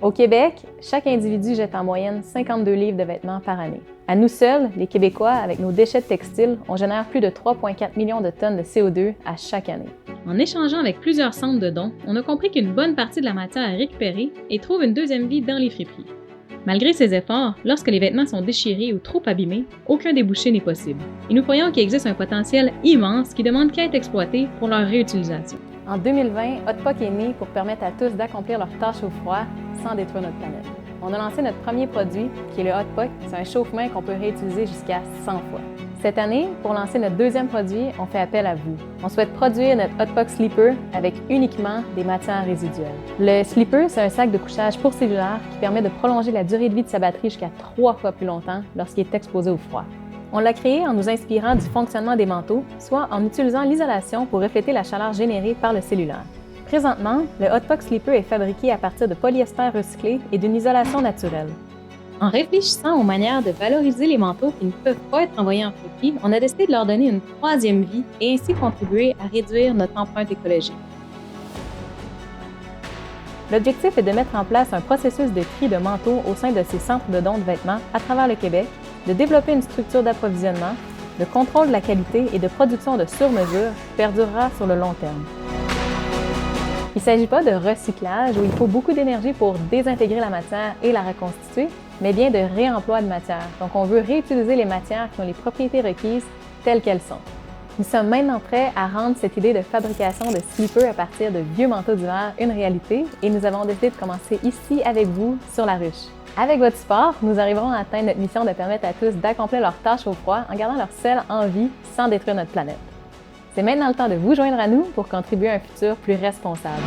Au Québec, chaque individu jette en moyenne 52 livres de vêtements par année. À nous seuls, les Québécois, avec nos déchets textiles, on génère plus de 3,4 millions de tonnes de CO2 à chaque année. En échangeant avec plusieurs centres de dons, on a compris qu'une bonne partie de la matière est récupérée et trouve une deuxième vie dans les friperies. Malgré ces efforts, lorsque les vêtements sont déchirés ou trop abîmés, aucun débouché n'est possible. Et nous croyons qu'il existe un potentiel immense qui demande qu'à être exploité pour leur réutilisation. En 2020, Hotpock est né pour permettre à tous d'accomplir leurs tâches au froid sans détruire notre planète. On a lancé notre premier produit, qui est le Hotpock. C'est un chauffe-main qu'on peut réutiliser jusqu'à 100 fois. Cette année, pour lancer notre deuxième produit, on fait appel à vous. On souhaite produire notre Hotpock Sleeper avec uniquement des matières résiduelles. Le Sleeper, c'est un sac de couchage pour cellulaire qui permet de prolonger la durée de vie de sa batterie jusqu'à 3 fois plus longtemps lorsqu'il est exposé au froid. On l'a créé en nous inspirant du fonctionnement des manteaux, soit en utilisant l'isolation pour refléter la chaleur générée par le cellulaire. Présentement, le Hotpock Sleeper est fabriqué à partir de polyester recyclé et d'une isolation naturelle. En réfléchissant aux manières de valoriser les manteaux qui ne peuvent pas être envoyés en friperie, on a décidé de leur donner une troisième vie et ainsi contribuer à réduire notre empreinte écologique. L'objectif est de mettre en place un processus de tri de manteaux au sein de ces centres de dons de vêtements à travers le Québec, de développer une structure d'approvisionnement, de contrôle de la qualité et de production de sur-mesure qui perdurera sur le long terme. Il ne s'agit pas de recyclage où il faut beaucoup d'énergie pour désintégrer la matière et la reconstituer, mais bien de réemploi de matière. Donc, on veut réutiliser les matières qui ont les propriétés requises telles qu'elles sont. Nous sommes maintenant prêts à rendre cette idée de fabrication de sleepers à partir de vieux manteaux d'hiver une réalité et nous avons décidé de commencer ici avec vous sur la ruche. Avec votre support, nous arriverons à atteindre notre mission de permettre à tous d'accomplir leurs tâches au froid en gardant leur sel en vie sans détruire notre planète. C'est maintenant le temps de vous joindre à nous pour contribuer à un futur plus responsable.